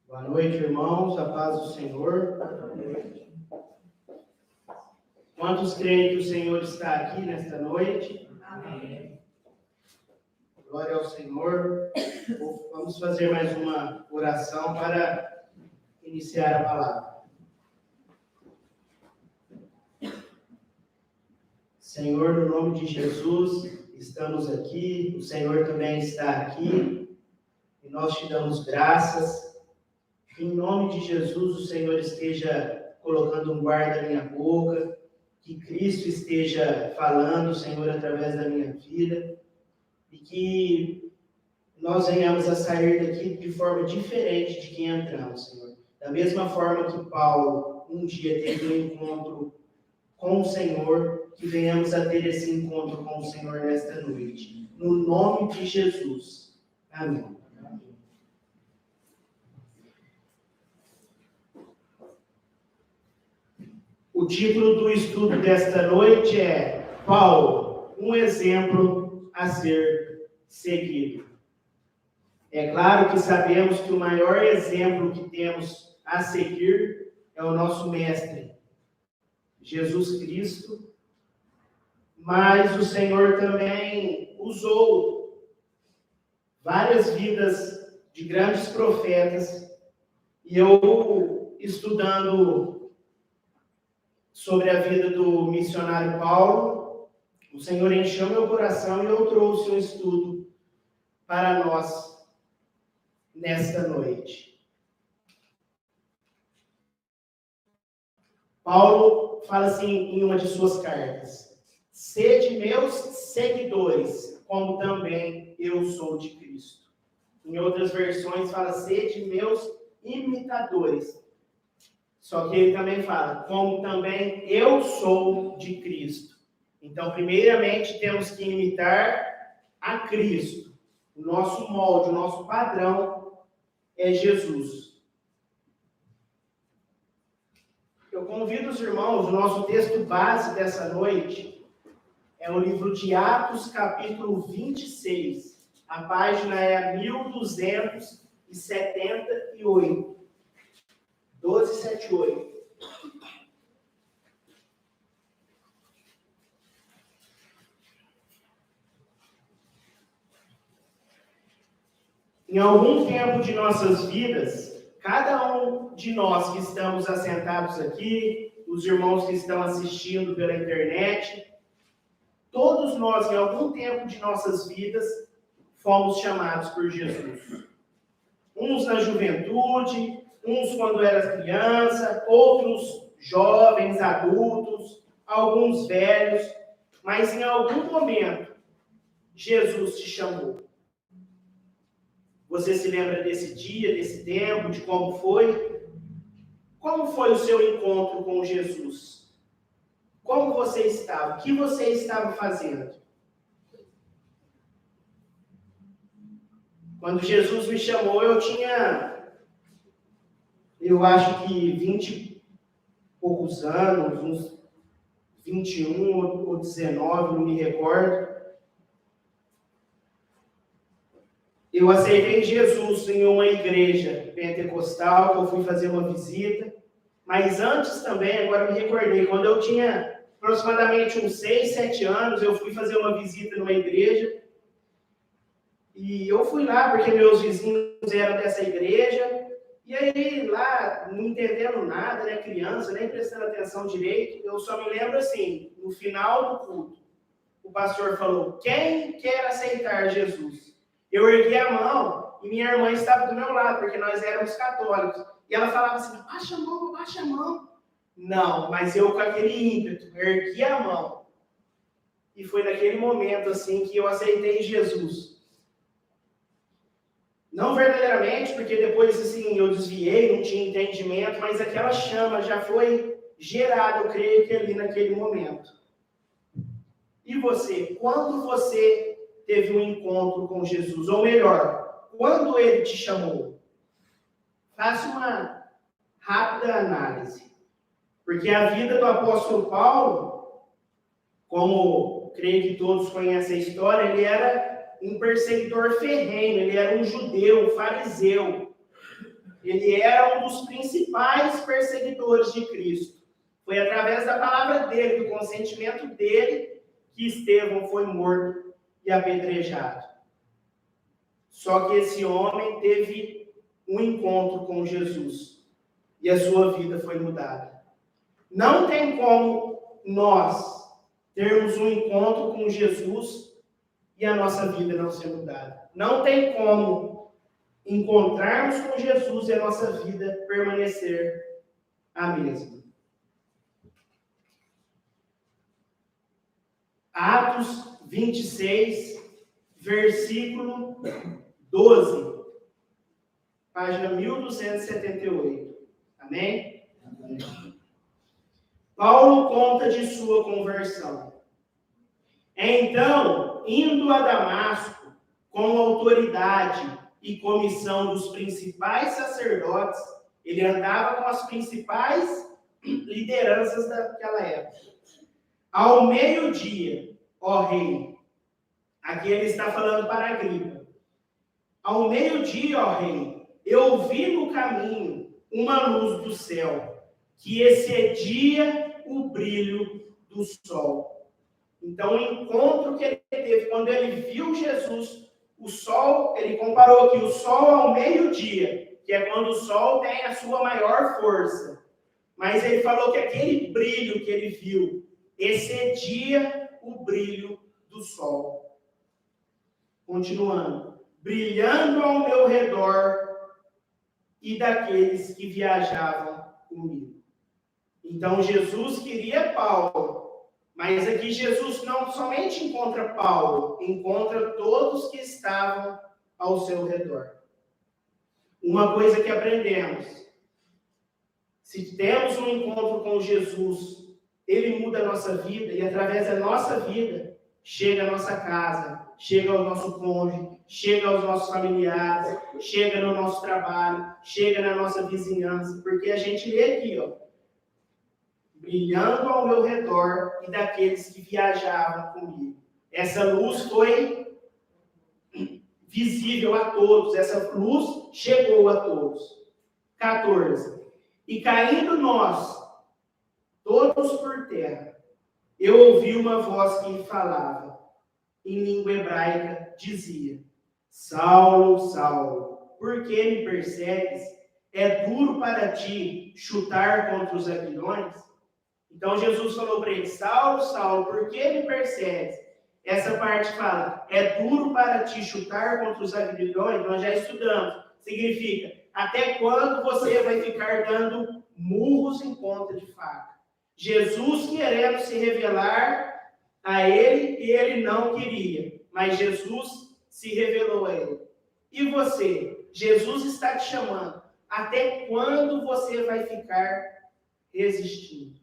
Boa noite, irmãos, a paz do Senhor. Quantos creem que o Senhor está aqui nesta noite? Amém. Glória ao Senhor. Vamos fazer mais uma oração para iniciar a palavra. Senhor, no nome de Jesus, estamos aqui, o Senhor também está aqui, e nós te damos graças. Em nome de Jesus, o Senhor esteja colocando um guarda na minha boca, que Cristo esteja falando, Senhor, através da minha vida, e que nós venhamos a sair daqui de forma diferente de quem entramos, Senhor. Da mesma forma que Paulo um dia teve um encontro com o Senhor, que venhamos a ter esse encontro com o Senhor nesta noite. No nome de Jesus. Amém. O título do estudo desta noite é Paulo, um exemplo a ser seguido. É claro que sabemos que o maior exemplo que temos a seguir é o nosso Mestre, Jesus Cristo, mas o Senhor também usou várias vidas de grandes profetas, e eu, estudando sobre a vida do missionário Paulo, o Senhor encheu meu coração e eu trouxe um estudo para nós nesta noite. Paulo fala assim em uma de suas cartas: sede meus seguidores, como também eu sou de Cristo. Em outras versões fala: sede meus imitadores. Só que ele também fala, como também eu sou de Cristo. Então, primeiramente, temos que imitar a Cristo. O nosso molde, o nosso padrão é Jesus. Eu convido os irmãos, o nosso texto base dessa noite é o livro de Atos, capítulo 26. A página é 1278. 1278. Em algum tempo de nossas vidas, cada um de nós que estamos assentados aqui, os irmãos que estão assistindo pela internet, todos nós, em algum tempo de nossas vidas, fomos chamados por Jesus. Uns na juventude, uns quando era criança, outros jovens, adultos, alguns velhos, mas em algum momento Jesus te chamou. Você se lembra desse dia, desse tempo, de como foi? Como foi o seu encontro com Jesus? Como você estava? O que você estava fazendo? Quando Jesus me chamou, eu acho que 20 e poucos anos, uns 21 ou 19, não me recordo. Eu aceitei Jesus em uma igreja pentecostal, que eu fui fazer uma visita. Mas antes também, agora me recordei, quando eu tinha aproximadamente uns 6, 7 anos, eu fui fazer uma visita numa igreja. E eu fui lá porque meus vizinhos eram dessa igreja. E aí, lá, não entendendo nada, né, criança, nem prestando atenção direito, eu só me lembro assim, no final do culto, o pastor falou: quem quer aceitar Jesus? Eu ergui a mão e minha irmã estava do meu lado, porque nós éramos católicos. E ela falava assim: abaixa a mão, abaixa a mão. Não, mas eu com aquele ímpeto, ergui a mão. E foi naquele momento assim que eu aceitei Jesus. Não verdadeiramente, porque depois assim eu desviei, não tinha entendimento, mas aquela chama já foi gerada, eu creio que ali naquele momento. E você, quando você teve um encontro com Jesus, ou melhor, quando ele te chamou? Faça uma rápida análise. Porque a vida do apóstolo Paulo, como creio que todos conhecem a história, ele era um perseguidor ferrenho, ele era um judeu, um fariseu. ele era um dos principais perseguidores de Cristo. Foi através da palavra dele, do consentimento dele, que Estevão foi morto e apedrejado. Só que esse homem teve um encontro com Jesus e a sua vida foi mudada. Não tem como nós termos um encontro com Jesus e a nossa vida não ser mudada. Não tem como encontrarmos com Jesus e a nossa vida permanecer a mesma. Atos 26, versículo 12, página 1278. Amém? Amém. Paulo conta de sua conversão. Então, indo a Damasco, com autoridade e comissão dos principais sacerdotes, ele andava com as principais lideranças daquela época. Ao meio-dia, ó rei, aqui ele está falando para Agripa. Ao meio-dia, ó rei, eu vi no caminho uma luz do céu, que excedia o brilho do sol. Então, o encontro que ele teve, quando ele viu Jesus, o sol, ele comparou aqui o sol ao meio-dia, que é quando o sol tem a sua maior força. Mas ele falou que aquele brilho que ele viu excedia o brilho do sol. Continuando. Brilhando ao meu redor e daqueles que viajavam comigo. Então, Jesus queria Paulo, mas aqui Jesus não somente encontra Paulo, encontra todos que estavam ao seu redor. Uma coisa que aprendemos, se temos um encontro com Jesus, ele muda a nossa vida e através da nossa vida, chega à nossa casa, chega ao nosso cônjuge, chega aos nossos familiares, chega no nosso trabalho, chega na nossa vizinhança, porque a gente lê aqui, ó, brilhando ao meu redor e daqueles que viajavam comigo. Essa luz foi visível a todos, essa luz chegou a todos. 14. E caindo nós, todos por terra, eu ouvi uma voz que falava, em língua hebraica, dizia, Saulo, Saulo, por que me persegues? É duro para ti chutar contra os aguilhões? Então Jesus falou para ele, Saulo, Saulo, por que me persegues? Essa parte fala, é duro para ti chutar contra os aguilhões? Nós já estudamos. Significa, até quando você vai ficar dando murros em ponta de faca? Jesus querendo se revelar a ele e ele não queria. Mas Jesus se revelou a ele. E você? Jesus está te chamando. Até quando você vai ficar resistindo?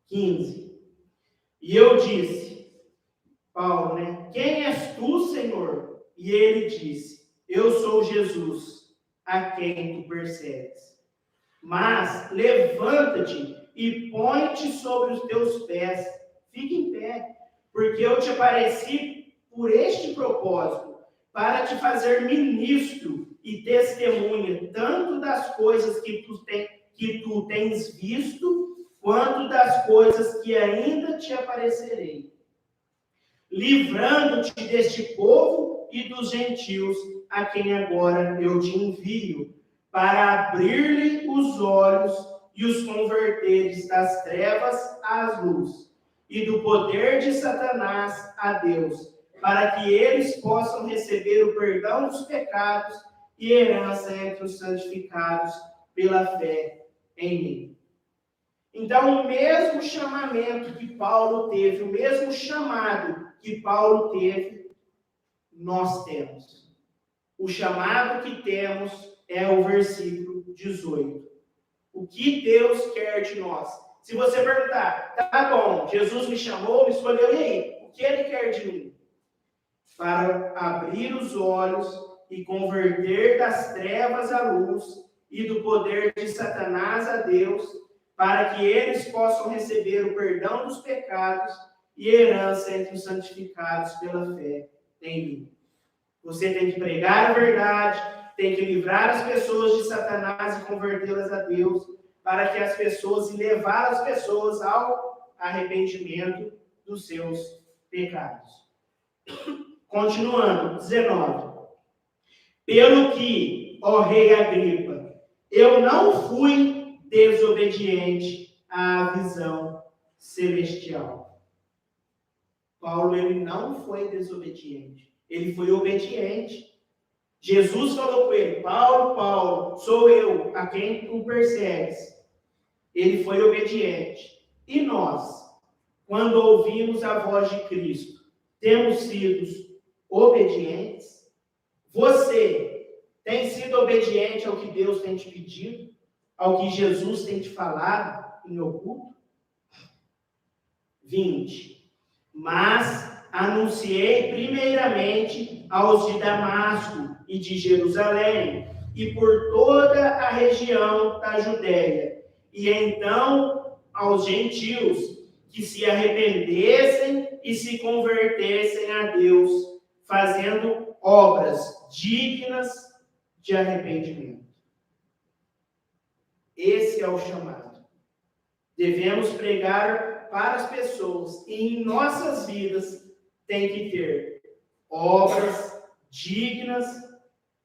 15. E eu disse, Paulo, né? Quem és tu, Senhor? E ele disse, eu sou Jesus, a quem tu persegues. Mas levanta-te e põe-te sobre os teus pés. Fique em pé, porque eu te apareci por este propósito, para te fazer ministro e testemunha, tanto das coisas que tu tens visto, quanto das coisas que ainda te aparecerei, livrando-te deste povo e dos gentios, a quem agora eu te envio, para abrir-lhe os olhos e os converteres das trevas à luz, e do poder de Satanás a Deus, para que eles possam receber o perdão dos pecados e herança entre os santificados pela fé em mim. Então, o mesmo chamamento que Paulo teve, o mesmo chamado que Paulo teve, nós temos. O chamado que temos é o versículo 18. O que Deus quer de nós? Se você perguntar, tá bom, Jesus me chamou, me escolheu, e aí? O que ele quer de mim? Para abrir os olhos e converter das trevas à luz e do poder de Satanás a Deus, para que eles possam receber o perdão dos pecados e herança entre os santificados pela fé em mim. Você tem que pregar a verdade, tem que livrar as pessoas de Satanás e convertê-las a Deus, para que as pessoas, e levar as pessoas ao arrependimento dos seus pecados. Continuando, 19. Pelo que, ó rei Agripa, eu não fui desobediente à visão celestial. Paulo, ele não foi desobediente, ele foi obediente. Jesus falou com ele: Paulo, Paulo, sou eu a quem tu persegues. Ele foi obediente. E nós, quando ouvimos a voz de Cristo, temos sido obedientes? Você tem sido obediente ao que Deus tem te pedido? Ao que Jesus tem te falado em oculto? 20. Mas anunciei primeiramente aos de Damasco e de Jerusalém, e por toda a região da Judéia, e então aos gentios, que se arrependessem e se convertessem a Deus, fazendo obras dignas de arrependimento. Esse é o chamado. Devemos pregar para as pessoas, e em nossas vidas tem que ter obras dignas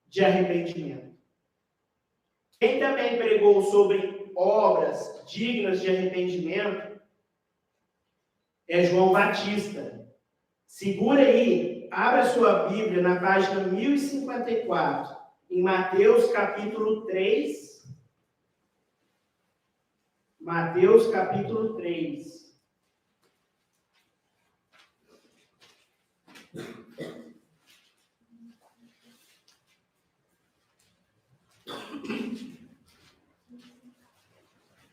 de arrependimento. Quem também pregou sobre obras dignas de arrependimento é João Batista. Segura aí, abra sua Bíblia na página 1054, em Mateus capítulo 3. Mateus capítulo 3.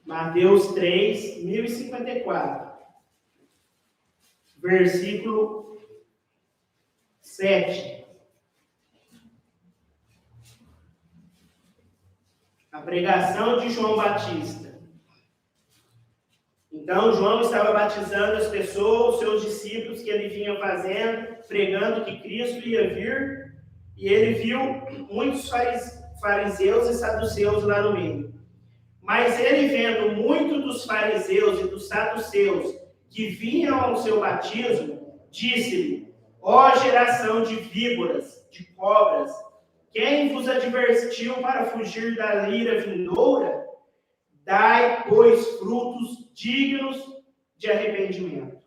Mateus 3, 1054. Versículo 7. A pregação de João Batista. Então, João estava batizando as pessoas, os seus discípulos, que ele vinha fazendo, pregando que Cristo ia vir, e ele viu muitos fariseus e saduceus lá no meio. Mas ele, vendo muito dos fariseus e dos saduceus que vinham ao seu batismo, disse-lhe: ó geração de víboras, de cobras, quem vos advertiu para fugir da ira vindoura? Dai, pois, frutos dignos de arrependimento.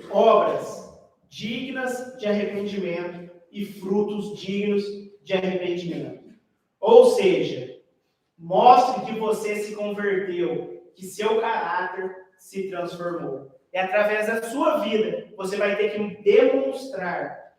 Obras dignas de arrependimento e frutos dignos de arrependimento. Ou seja, mostre que você se converteu, que seu caráter se transformou. É através da sua vida, você vai ter que demonstrar,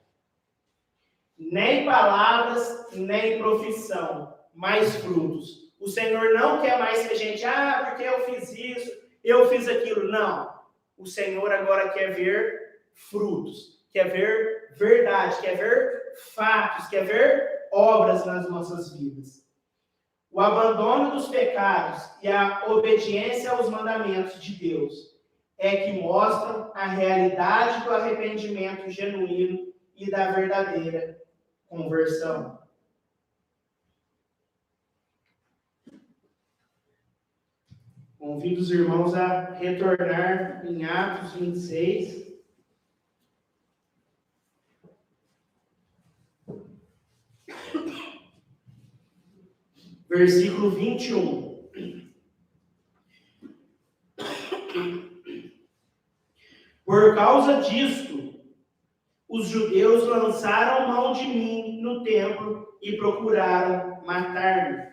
nem palavras, nem profissão, mais frutos. O Senhor não quer mais que a gente, porque eu fiz isso, eu fiz aquilo. Não. O Senhor agora quer ver frutos, quer ver verdade, quer ver fatos, quer ver obras nas nossas vidas. O abandono dos pecados e a obediência aos mandamentos de Deus é que mostram a realidade do arrependimento genuíno e da verdadeira conversão. Convido os irmãos a retornar em Atos 26. Versículo 21. Por causa disto, os judeus lançaram mão de mim no templo e procuraram matar-me.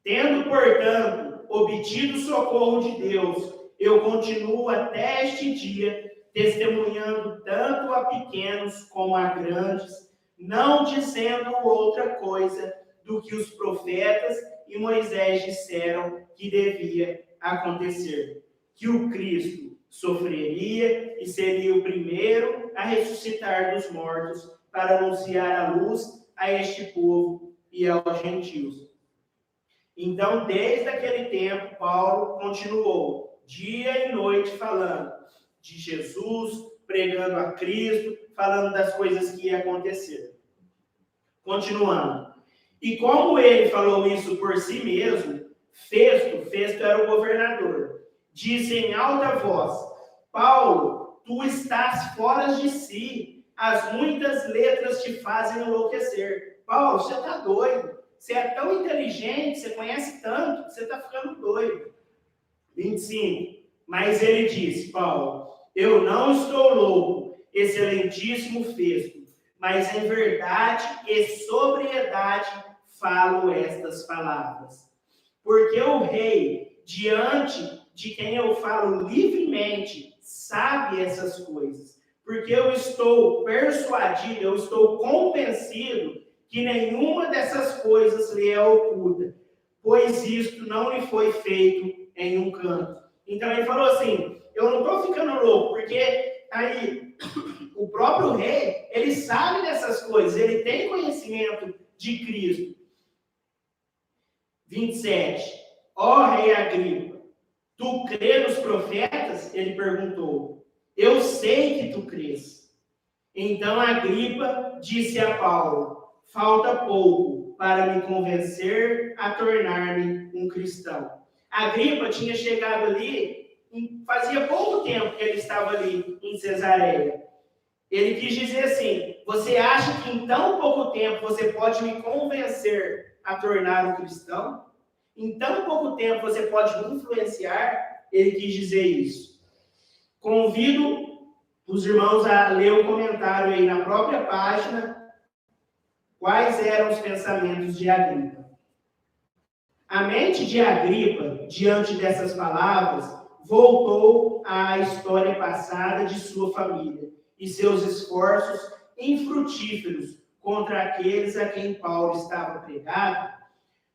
Tendo, portanto, obtido socorro de Deus, eu continuo até este dia, testemunhando tanto a pequenos como a grandes, não dizendo outra coisa do que os profetas e Moisés disseram que devia acontecer, que o Cristo sofreria e seria o primeiro a ressuscitar dos mortos para anunciar a luz a este povo e aos gentios. Então, desde aquele tempo, Paulo continuou dia e noite falando de Jesus, pregando a Cristo, falando das coisas que ia acontecer. Continuando. E como ele falou isso por si mesmo, Festo era o governador, disse em alta voz: Paulo, tu estás fora de si, as muitas letras te fazem enlouquecer. Paulo, você está doido, você é tão inteligente, você conhece tanto, você está ficando doido. 25. Mas ele disse: Paulo, eu não estou louco, excelentíssimo Festo, mas em verdade e sobriedade falo estas palavras. Porque o rei, diante de quem eu falo livremente, sabe essas coisas. Porque eu estou persuadido, eu estou convencido que nenhuma dessas coisas lhe é oculta, pois isto não lhe foi feito em um canto. Então ele falou assim: eu não estou ficando louco, porque aí o próprio rei, ele sabe dessas coisas, ele tem conhecimento de Cristo. 27. Ó rei Agripa, tu crê nos profetas? Ele perguntou. Eu sei que tu crês. Então Agripa disse a Paulo: falta pouco para me convencer a tornar-me um cristão. Agripa tinha chegado ali, fazia pouco tempo que ele estava ali em Cesareia. Ele quis dizer assim: você acha que em tão pouco tempo você pode me convencer a tornar um cristão? Em tão pouco tempo você pode me influenciar? Ele quis dizer isso. Convido os irmãos a ler o comentário aí na própria página, quais eram os pensamentos de Agripa. A mente de Agripa, diante dessas palavras, voltou à história passada de sua família e seus esforços infrutíferos contra aqueles a quem Paulo estava pregado,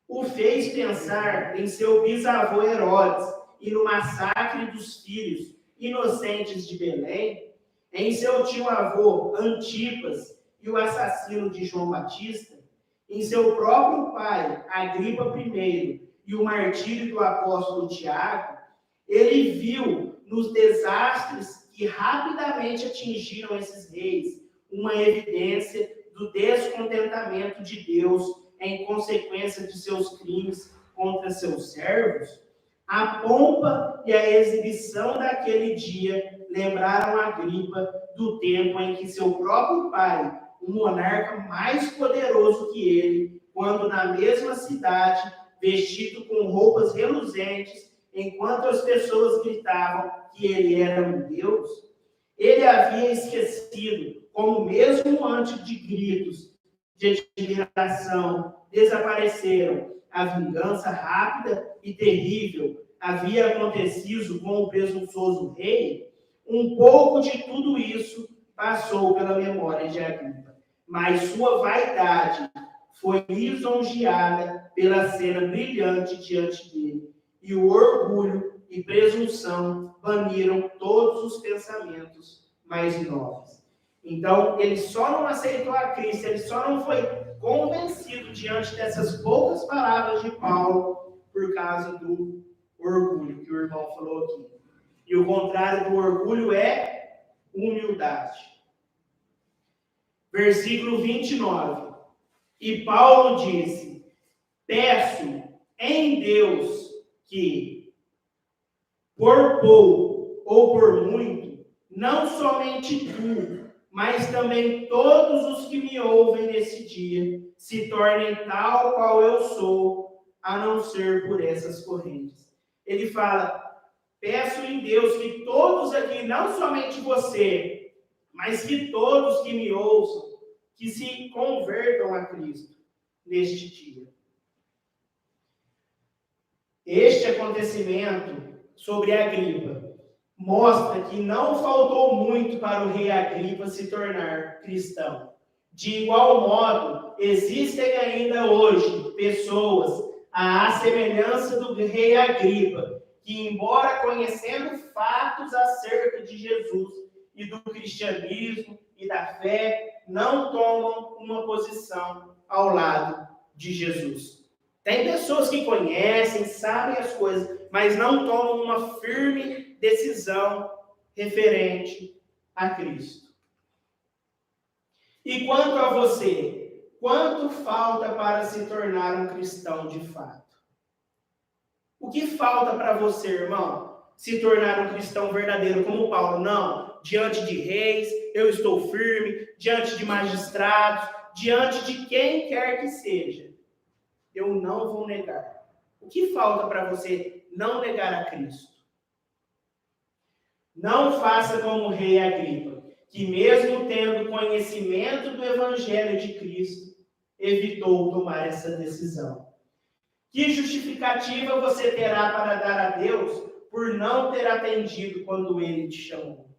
o fez pensar em seu bisavô Herodes e no massacre dos filhos inocentes de Belém, em seu tio-avô Antipas e o assassino de João Batista, em seu próprio pai, Agripa I, e o martírio do apóstolo Tiago. Ele viu nos desastres que rapidamente atingiram esses reis uma evidência do descontentamento de Deus em consequência de seus crimes contra seus servos. A pompa e a exibição daquele dia lembraram Agripa do tempo em que seu próprio pai, um monarca mais poderoso que ele, quando na mesma cidade, vestido com roupas reluzentes, enquanto as pessoas gritavam que ele era um deus, ele havia esquecido como mesmo antes de gritos de admiração desapareceram, a vingança rápida e terrível havia acontecido com o presunçoso rei. Um pouco de tudo isso passou pela memória de Agripa, mas sua vaidade foi lisonjeada pela cena brilhante diante dele, e o orgulho e presunção baniram todos os pensamentos mais nobres. Então, ele só não aceitou a Cristo, ele só não foi convencido diante dessas poucas palavras de Paulo por causa do orgulho que o irmão falou aqui. E o contrário do orgulho é humildade. Versículo 29. E Paulo disse: peço em Deus que, por pouco ou por muito, não somente tu, mas também todos os que me ouvem nesse dia se tornem tal qual eu sou, a não ser por essas correntes. Ele fala: peço em Deus que todos aqui, não somente você, mas que todos que me ouçam, que se convertam a Cristo neste dia. Este acontecimento sobre Agripa mostra que não faltou muito para o rei Agripa se tornar cristão. De igual modo, existem ainda hoje pessoas, à semelhança do rei Agripa, que, embora conhecendo fatos acerca de Jesus e do cristianismo e da fé, não tomam uma posição ao lado de Jesus. Tem pessoas que conhecem, sabem as coisas, mas não tomam uma firme decisão referente a Cristo. E quanto a você, quanto falta para se tornar um cristão de fato? O que falta para você, irmão, se tornar um cristão verdadeiro como Paulo? Não, diante de reis, eu estou firme, diante de magistrados, diante de quem quer que seja, eu não vou negar. O que falta para você não negar a Cristo? Não faça como o rei Agripa, que mesmo tendo conhecimento do Evangelho de Cristo, evitou tomar essa decisão. Que justificativa você terá para dar a Deus por não ter atendido quando Ele te chamou?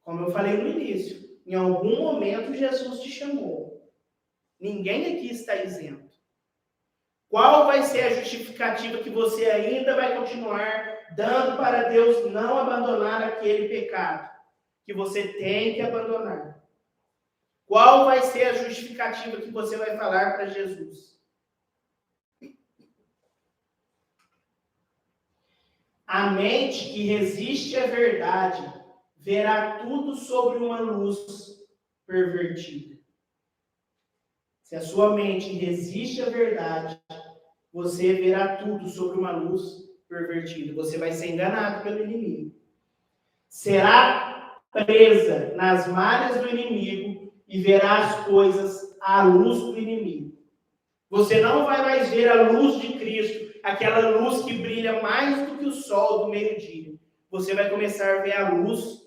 Como eu falei no início, em algum momento Jesus te chamou. Ninguém aqui está isento. Qual vai ser a justificativa que você ainda vai continuar dando para Deus não abandonar aquele pecado que você tem que abandonar? Qual vai ser a justificativa que você vai falar para Jesus? A mente que resiste à verdade verá tudo sobre uma luz pervertida. Se a sua mente resiste à verdade, você verá tudo sobre uma luz pervertida. Você vai ser enganado pelo inimigo. Será presa nas malhas do inimigo e verá as coisas à luz do inimigo. Você não vai mais ver a luz de Cristo, aquela luz que brilha mais do que o sol do meio-dia. Você vai começar a ver a luz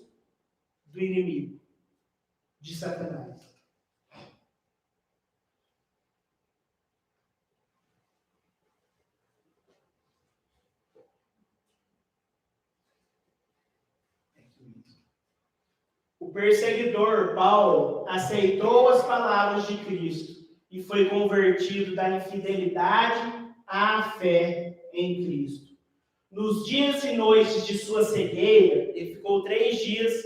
do inimigo, de Satanás. O perseguidor Paulo aceitou as palavras de Cristo e foi convertido da infidelidade à fé em Cristo. Nos dias e noites de sua cegueira, ele ficou 3 dias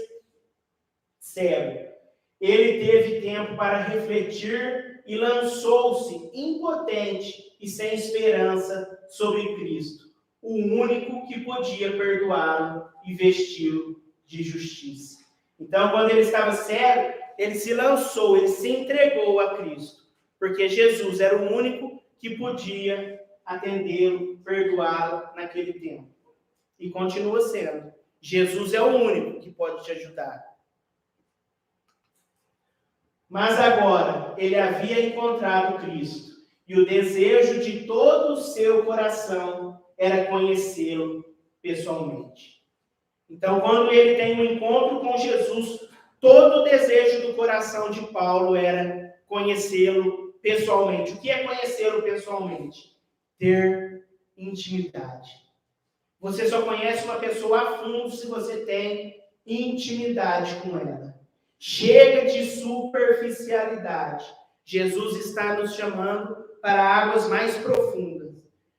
cego. Ele teve tempo para refletir e lançou-se impotente e sem esperança sobre Cristo, o único que podia perdoá-lo e vesti-lo de justiça. Então, quando ele estava cego, ele se lançou, ele se entregou a Cristo, porque Jesus era o único que podia atendê-lo, perdoá-lo naquele tempo. E continua sendo. Jesus é o único que pode te ajudar. Mas agora, ele havia encontrado Cristo, e o desejo de todo o seu coração era conhecê-lo pessoalmente. Então, quando ele tem um encontro com Jesus, todo o desejo do coração de Paulo era conhecê-lo pessoalmente. O que é conhecê-lo pessoalmente? Ter intimidade. Você só conhece uma pessoa a fundo se você tem intimidade com ela. Chega de superficialidade. Jesus está nos chamando para águas mais profundas.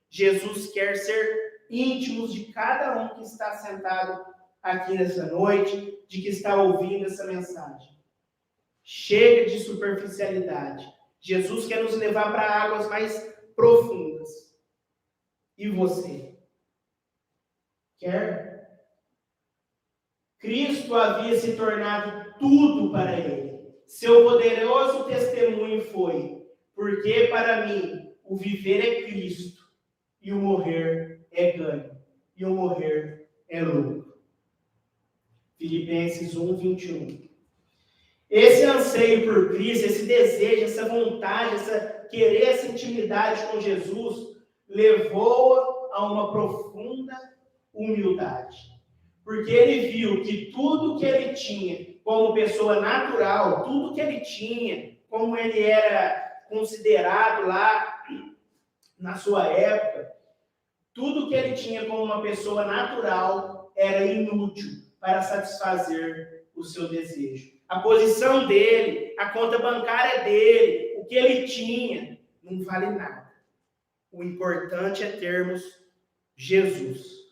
Jesus quer ser íntimos de cada um que está sentado aqui nessa noite, de que está ouvindo essa mensagem. Chega de superficialidade. Jesus quer nos levar para águas mais profundas. E você? Quer? Cristo havia se tornado tudo para ele. Seu poderoso testemunho foi: porque para mim o viver é Cristo e o morrer é ganho. E o morrer é lucro. Filipenses 1, 21. Esse anseio por Cristo, esse desejo, essa vontade, querer essa intimidade com Jesus, levou-a a uma profunda humildade. Porque ele viu que tudo que ele tinha como pessoa natural, tudo que ele tinha, como ele era considerado lá na sua época, tudo que ele tinha como uma pessoa natural era inútil para satisfazer o seu desejo. A posição dele, a conta bancária dele, o que ele tinha, não vale nada. O importante é termos Jesus.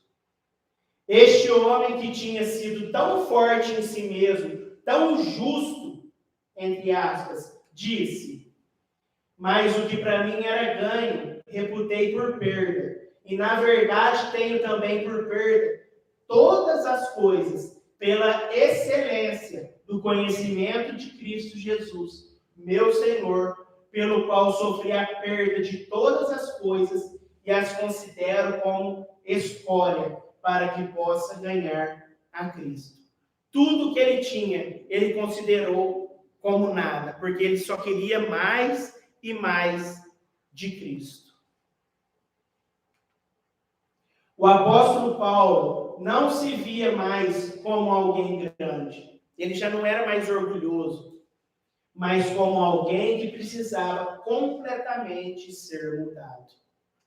Este homem que tinha sido tão forte em si mesmo, tão justo, entre aspas, disse: mas o que para mim era ganho, reputei por perda. E na verdade tenho também por perda todas as coisas, pela excelência do conhecimento de Cristo Jesus, meu Senhor, pelo qual sofri a perda de todas as coisas e as considero como escória, para que possa ganhar a Cristo. Tudo que ele tinha, ele considerou como nada, porque ele só queria mais e mais de Cristo. O apóstolo Paulo não se via mais como alguém grande. Ele já não era mais orgulhoso, mas como alguém que precisava completamente ser mudado.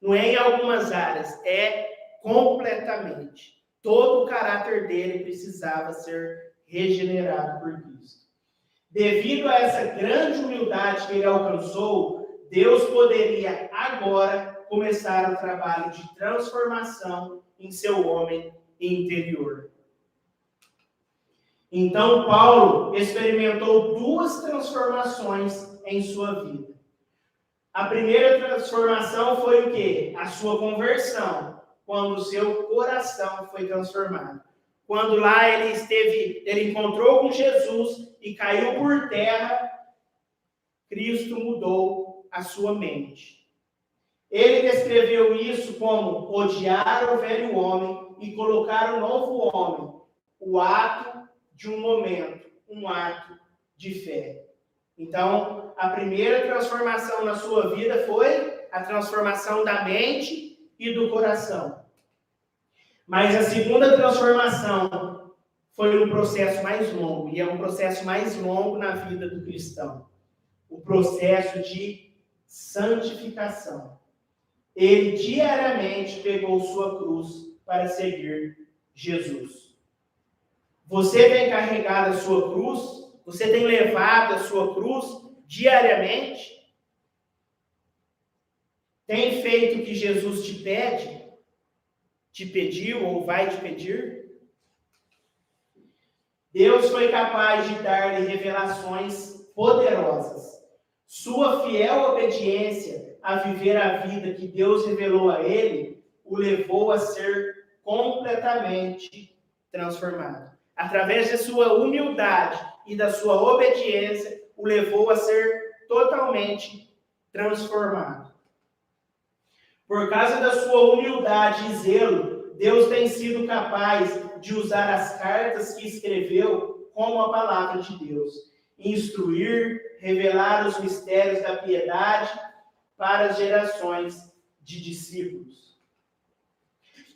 Não é em algumas áreas, é completamente. Todo o caráter dele precisava ser regenerado por Cristo. Devido a essa grande humildade que ele alcançou, Deus poderia agora começar o trabalho de transformação em seu homem interior. Então, Paulo experimentou duas transformações em sua vida. A primeira transformação foi o quê? A sua conversão, quando o seu coração foi transformado. Quando lá ele encontrou com Jesus e caiu por terra, Cristo mudou a sua mente. Ele descreveu isso como odiar o velho homem e colocar o novo homem, o ato de um momento, um ato de fé. Então, a primeira transformação na sua vida foi a transformação da mente e do coração. Mas a segunda transformação foi um processo mais longo, e é um processo mais longo na vida do cristão. O processo de santificação. Ele diariamente pegou sua cruz para seguir Jesus. Você tem carregado a sua cruz? Você tem levado a sua cruz diariamente? Tem feito o que Jesus te pede? Te pediu ou vai te pedir? Deus foi capaz de dar-lhe revelações poderosas. Sua fiel obediência a viver a vida que Deus revelou a ele o levou a ser completamente transformado. Através da sua humildade e da sua obediência, o levou a ser totalmente transformado. Por causa da sua humildade e zelo, Deus tem sido capaz de usar as cartas que escreveu como a palavra de Deus. Instruir, revelar os mistérios da piedade para as gerações de discípulos.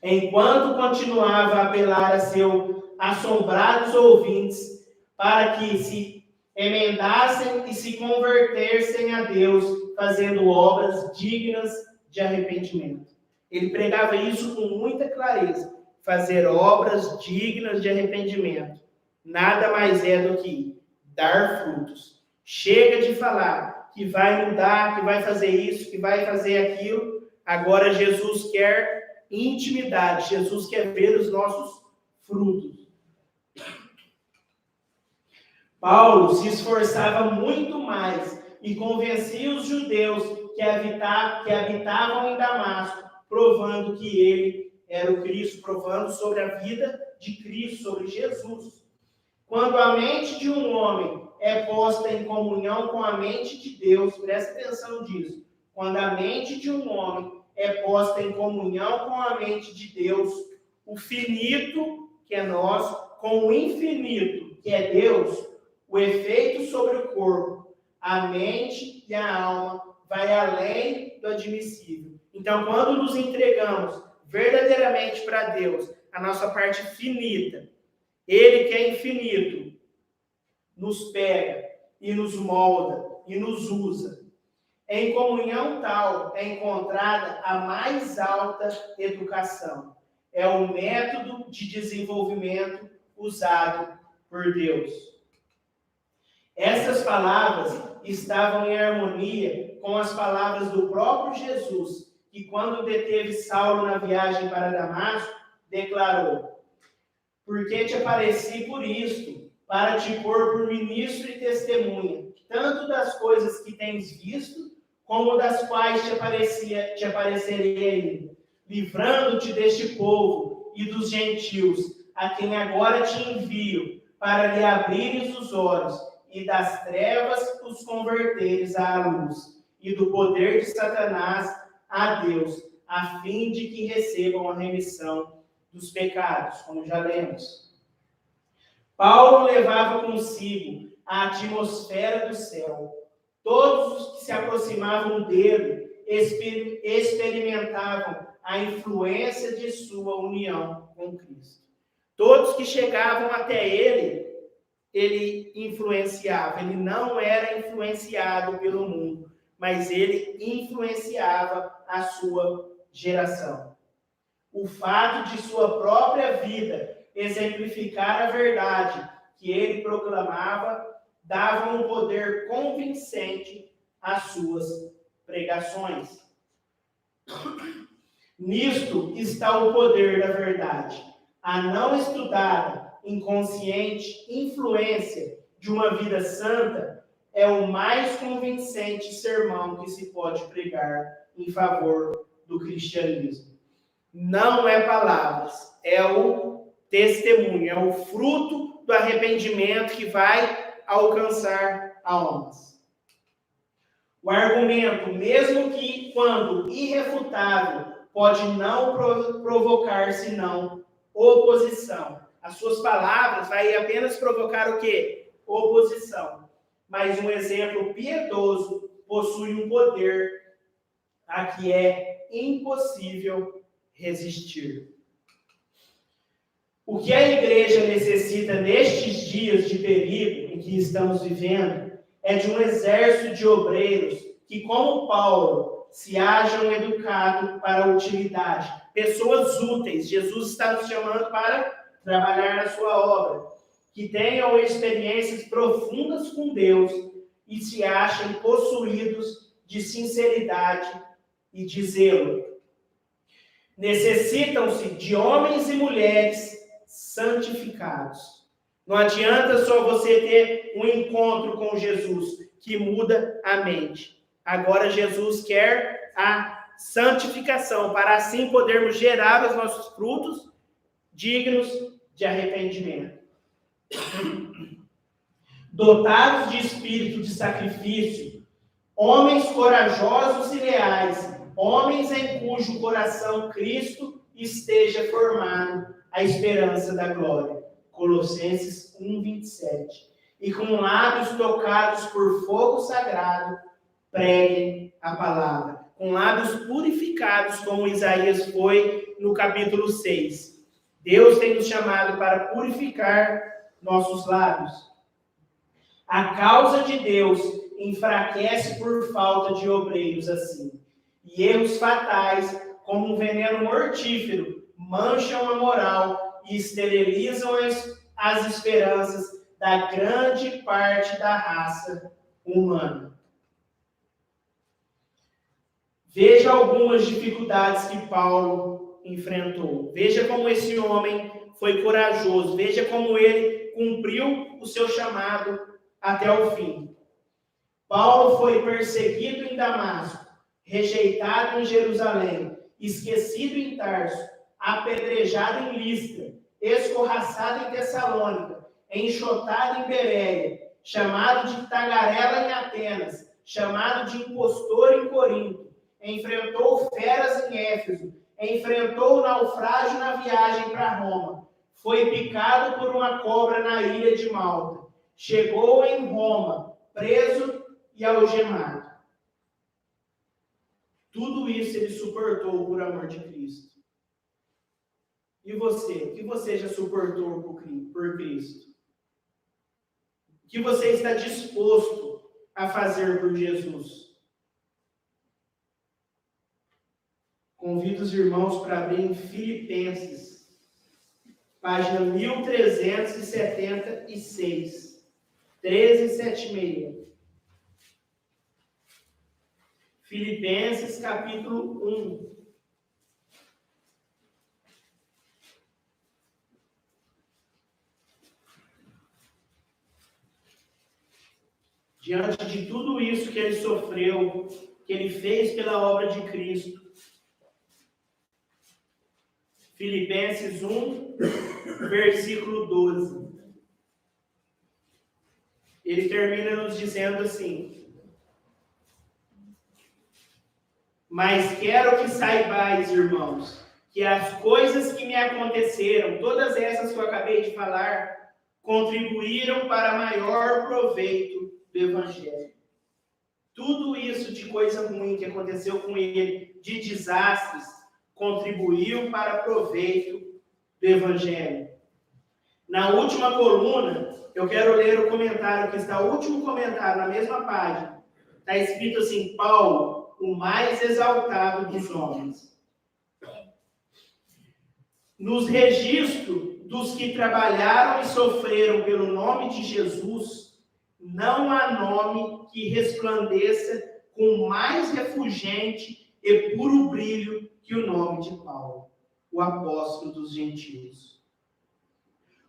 Enquanto continuava a apelar a seus assombrados ouvintes para que se emendassem e se convertessem a Deus, fazendo obras dignas de arrependimento. Ele pregava isso com muita clareza. Fazer obras dignas de arrependimento. Nada mais é do que dar frutos. Chega de falar que vai mudar, que vai fazer isso, que vai fazer aquilo. Agora Jesus quer intimidade. Jesus quer ver os nossos frutos. Paulo se esforçava muito mais e convencia os judeus que habitavam em Damasco, provando que ele era o Cristo, provando sobre a vida de Cristo, sobre Jesus. Quando a mente de um homem é posta em comunhão com a mente de Deus, presta atenção nisso. Quando a mente de um homem é posta em comunhão com a mente de Deus, o finito, que é nós, com o infinito, que é Deus, o efeito sobre o corpo, a mente e a alma vai além do admissível. Então, quando nos entregamos verdadeiramente para Deus, a nossa parte finita, Ele que é infinito, nos pega e nos molda e nos usa. Em comunhão tal é encontrada a mais alta educação. É o método de desenvolvimento usado por Deus. Essas palavras estavam em harmonia com as palavras do próprio Jesus, que quando deteve Saulo na viagem para Damasco, declarou: porque te apareci por isto, para te pôr por ministro e testemunha, tanto das coisas que tens visto, como das quais te aparecerei ainda, livrando-te deste povo e dos gentios, a quem agora te envio, para lhe abrires os olhos, e das trevas os converteres à luz, e do poder de Satanás a Deus, a fim de que recebam a remissão dos pecados, como já lemos. Paulo levava consigo a atmosfera do céu. Todos os que se aproximavam dele experimentavam a influência de sua união com Cristo. Todos que chegavam até ele influenciava. Ele não era influenciado pelo mundo, mas ele influenciava a sua geração. O fato de sua própria vida exemplificar a verdade que ele proclamava dava um poder convincente às suas pregações. Nisto está o poder da verdade. A não estudada, inconsciente influência de uma vida santa é o mais convincente sermão que se pode pregar em favor do cristianismo. Não é palavras, é o testemunho, é o fruto do arrependimento que vai alcançar almas. O argumento, mesmo que quando irrefutável, pode não provocar senão oposição. As suas palavras vai apenas provocar o quê? Oposição. Mas um exemplo piedoso possui um poder a que é impossível resistir. O que a igreja necessita nestes dias de perigo em que estamos vivendo é de um exército de obreiros que, como Paulo, se hajam educados para a utilidade. Pessoas úteis. Jesus está nos chamando para trabalhar na sua obra. Que tenham experiências profundas com Deus e se achem possuídos de sinceridade e de zelo. Necessitam-se de homens e mulheres santificados. Não adianta só você ter um encontro com Jesus que muda a mente. Agora Jesus quer a santificação, para assim podermos gerar os nossos frutos dignos de arrependimento. Dotados de espírito de sacrifício, homens corajosos e leais, homens em cujo coração Cristo esteja formado a esperança da glória. Colossenses 1:27. E com lábios tocados por fogo sagrado, preguem a palavra. Com lábios purificados, como Isaías foi no capítulo 6. Deus tem nos chamado para purificar nossos lábios. A causa de Deus enfraquece por falta de obreiros assim. E erros fatais, como um veneno mortífero, mancham a moral e esterilizam as esperanças da grande parte da raça humana. Veja algumas dificuldades que Paulo enfrentou. Veja como esse homem foi corajoso. Veja como ele cumpriu o seu chamado até o fim. Paulo foi perseguido em Damasco, rejeitado em Jerusalém, esquecido em Tarso, apedrejado em Listra, escorraçado em Tessalônica, enxotado em Bereia, chamado de tagarela em Atenas, chamado de impostor em Corinto, enfrentou feras em Éfeso, enfrentou o naufrágio na viagem para Roma, foi picado por uma cobra na ilha de Malta, chegou em Roma, preso e algemado. Tudo isso ele suportou por amor de Cristo. E você? O que você já suportou por Cristo? O que você está disposto a fazer por Jesus? Convido os irmãos para abrir em Filipenses, página 1376, 1376. Filipenses, capítulo 1. Diante de tudo isso que ele sofreu, que ele fez pela obra de Cristo. Filipenses 1, versículo 12. ele termina nos dizendo assim: mas quero que saibais, irmãos, que as coisas que me aconteceram, todas essas que eu acabei de falar, contribuíram para maior proveito do Evangelho. Tudo isso de coisa ruim que aconteceu com ele, de desastres, contribuiu para proveito do Evangelho. Na última coluna, eu quero ler o comentário que está, o último comentário, na mesma página. Está escrito assim: Paulo, o mais exaltado dos homens. Nos registros dos que trabalharam e sofreram pelo nome de Jesus, não há nome que resplandeça com mais refulgente e puro brilho que o nome de Paulo, o apóstolo dos gentios.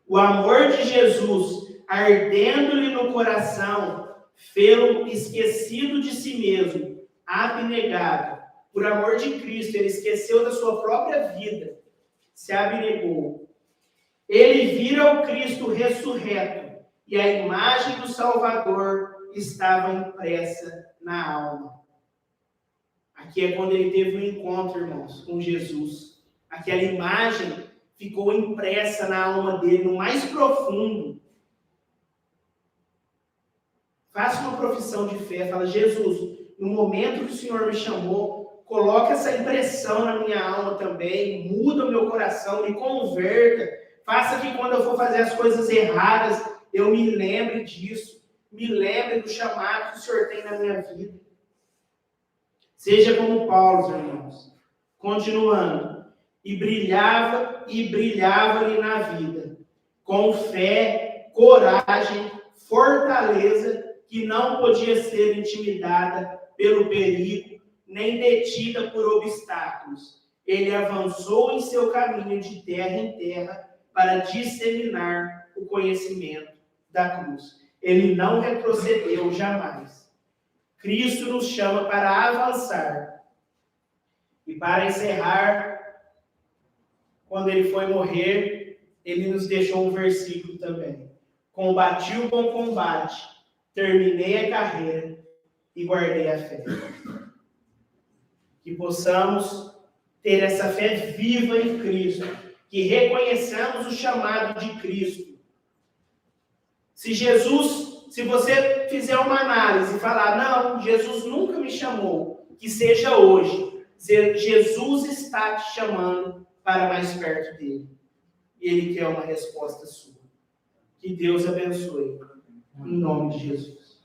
O amor de Jesus, ardendo-lhe no coração, fê-lo esquecido de si mesmo, abnegado. Por amor de Cristo, ele esqueceu da sua própria vida, se abnegou. Ele vira o Cristo ressurreto, e a imagem do Salvador estava impressa na alma. Aqui é quando ele teve um encontro, irmãos, com Jesus. Aquela imagem ficou impressa na alma dele, no mais profundo. Faça uma profissão de fé, fala: Jesus, no momento que o Senhor me chamou, coloque essa impressão na minha alma também, muda o meu coração, me converta, faça que quando eu for fazer as coisas erradas, eu me lembre disso, me lembre do chamado que o Senhor tem na minha vida. Seja como Paulo, irmãos. Continuando. E brilhava-lhe na vida, com fé, coragem, fortaleza, que não podia ser intimidada pelo perigo, nem detida por obstáculos. Ele avançou em seu caminho de terra em terra para disseminar o conhecimento da cruz. Ele não retrocedeu jamais. Cristo nos chama para avançar. E para encerrar, quando ele foi morrer, ele nos deixou um versículo também. Combati o bom combate, terminei a carreira e guardei a fé. Que possamos ter essa fé viva em Cristo, que reconheçamos o chamado de Cristo. Se você fizer uma análise e falar: não, Jesus nunca me chamou, que seja hoje. Jesus está te chamando para mais perto dele. E ele quer uma resposta sua. Que Deus abençoe. Em nome de Jesus.